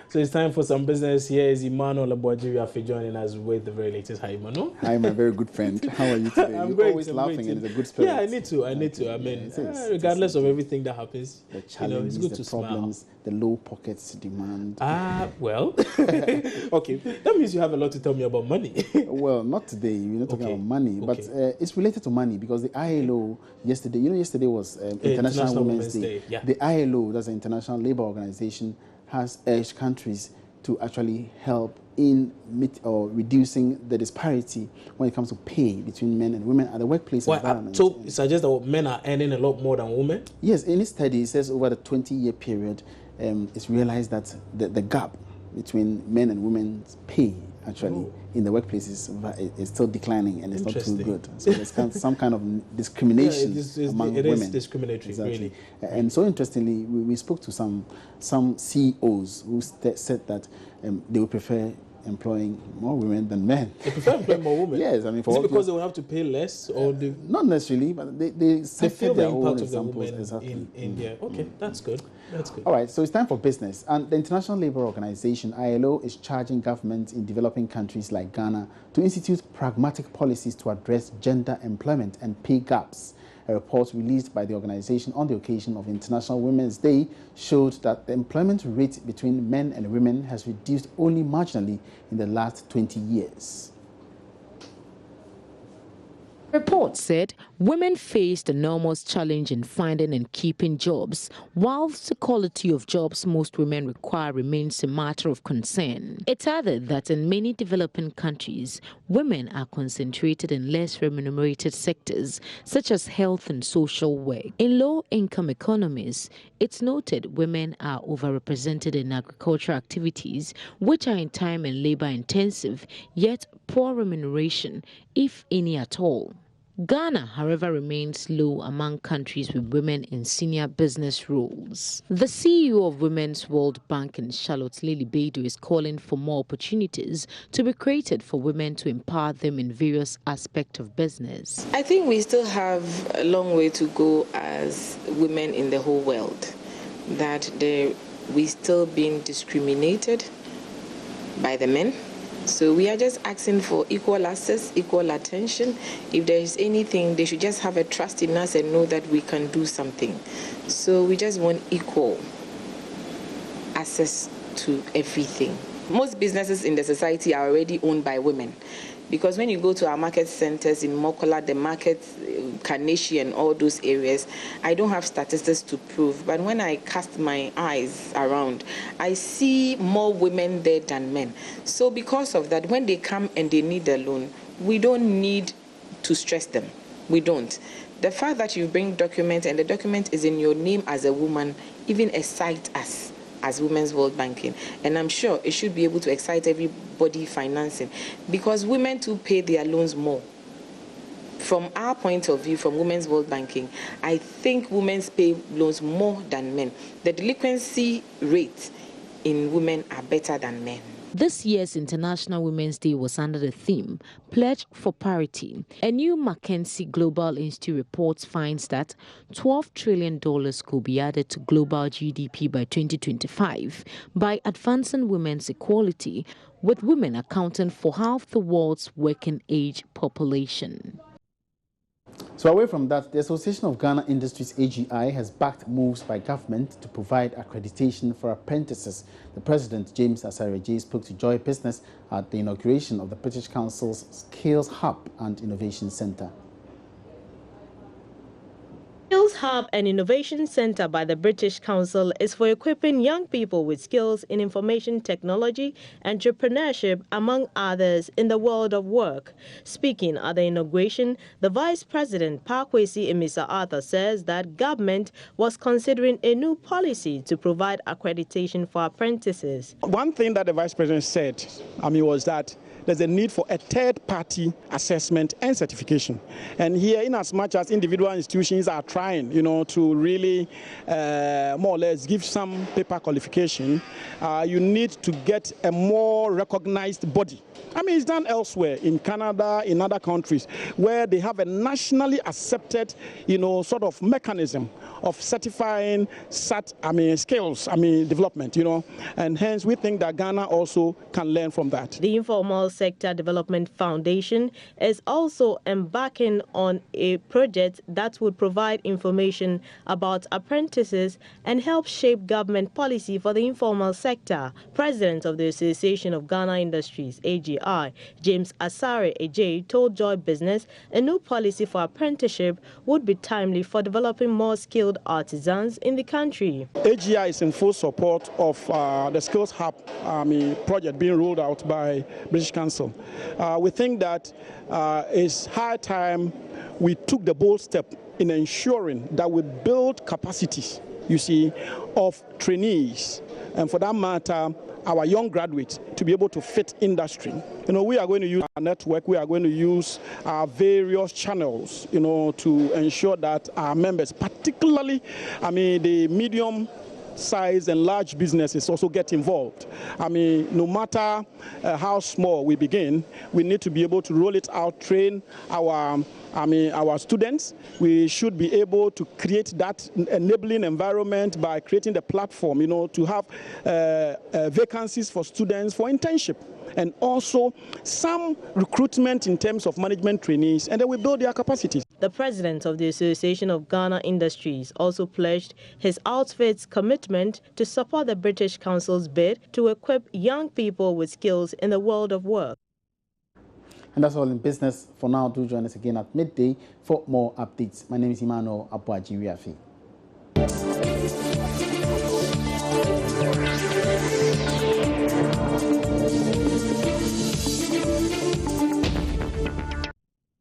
So it's time for some business. Here is Emmanuel Abouajiri for joining us with the very latest. Hi, Emmanuel. Hi, my very good friend. How are you today? I'm You're great. always laughing and it's a good spirit. Yeah, I need to. I mean, regardless of everything that happens, the challenges, it's good the to problems, smile. The low pockets demand. Well, okay. That means you have a lot to tell me about money. Well, not today. We're not talking about money, but it's related to money because the ILO yesterday, yesterday was International Women's Day. Yeah. The ILO, that's the International Labour Organization, has urged countries to actually help in reducing the disparity when it comes to pay between men and women at the workplace environment. So it suggests that men are earning a lot more than women? Yes, in its study, it says over the 20-year period, it's realized that the gap between men and women's pay actually in the workplace is still declining and it's not too good. So there's some kind of discrimination among women. It is discriminatory, really. And so interestingly, we spoke to some CEOs who said that they would prefer employing more women than men. They prefer employing more women? Yes, I mean, is it because they will have to pay less, or not necessarily, but they feel the impact of the women in India. Okay, that's good. That's good. All right, so it's time for business, and the International Labour Organization (ILO) is charging governments in developing countries like Ghana to institute pragmatic policies to address gender employment and pay gaps. A report released by the organization on the occasion of International Women's Day showed that the employment rate between men and women has reduced only marginally in the last 20 years. Report said women face the enormous challenge in finding and keeping jobs, whilst the quality of jobs most women require remains a matter of concern. It added that in many developing countries, women are concentrated in less remunerated sectors, such as health and social work. In low-income economies, it's noted women are overrepresented in agricultural activities, which are in time and labor-intensive, yet poor remuneration, if any at all. Ghana, however, remains low among countries with women in senior business roles. The CEO of Women's World Bank in Charlotte, Lily Beidou, is calling for more opportunities to be created for women to empower them in various aspects of business. I think we still have a long way to go as women in the whole world, that we're still being discriminated by the men. So we are just asking for equal access, equal attention. If there is anything, they should just have a trust in us and know that we can do something. So we just want equal access to everything. Most businesses in the society are already owned by women. Because when you go to our market centers in Mokola, the market, Kaneshi and all those areas, I don't have statistics to prove. But when I cast my eyes around, I see more women there than men. So because of that, when they come and they need a loan, we don't need to stress them. We don't. The fact that you bring documents and the document is in your name as a woman even excites us as Women's World Banking. And I'm sure it should be able to excite everybody financing, because women too pay their loans more. From our point of view, from Women's World Banking, I think women pay loans more than men. The delinquency rates in women are better than men. This year's International Women's Day was under the theme, Pledge for Parity. A new McKinsey Global Institute report finds that $12 trillion could be added to global GDP by 2025 by advancing women's equality, with women accounting for half the world's working age population. So away from that, the Association of Ghana Industries, AGI, has backed moves by government to provide accreditation for apprentices. The President, James Asare-Jay, spoke to Joy Business at the inauguration of the British Council's Skills Hub and Innovation Centre. Skills Hub and Innovation Centre by the British Council is for equipping young people with skills in information technology, entrepreneurship, among others, in the world of work. Speaking at the inauguration, the Vice President, Pakwesi Emisa Arthur, says that government was considering a new policy to provide accreditation for apprentices. One thing that the Vice President said, was that there's a need for a third-party assessment and certification. And here, in as much as individual institutions are trying, to really more or less give some paper qualification, you need to get a more recognized body. It's done elsewhere, in Canada, in other countries, where they have a nationally accepted, sort of mechanism of certifying skills, development, and hence we think that Ghana also can learn from that. The Informal Sector Development Foundation is also embarking on a project that would provide information about apprentices and help shape government policy for the informal sector. President of the Association of Ghana Industries, AGI, James Asare Ejay, told Joy Business a new policy for apprenticeship would be timely for developing more skilled artisans in the country. AGI is in full support of the Skills Hub project being rolled out by British Council. We think that it's high time we took the bold step in ensuring that we build capacities, of trainees, and for that matter, our young graduates to be able to fit industry. We are going to use our network, we are going to use our various channels, to ensure that our members, particularly, the medium size and large businesses also get involved. No matter how small we begin, we need to be able to roll it out, train our students. We should be able to create that enabling environment by creating the platform, to have vacancies for students for internship, and also some recruitment in terms of management trainees, and then we build their capacities. The president of the Association of Ghana Industries also pledged his outfit's commitment to support the British Council's bid to equip young people with skills in the world of work. And that's all in business for now. Do join us again at midday for more updates. My name is Emmanuel Abuaji Riafi.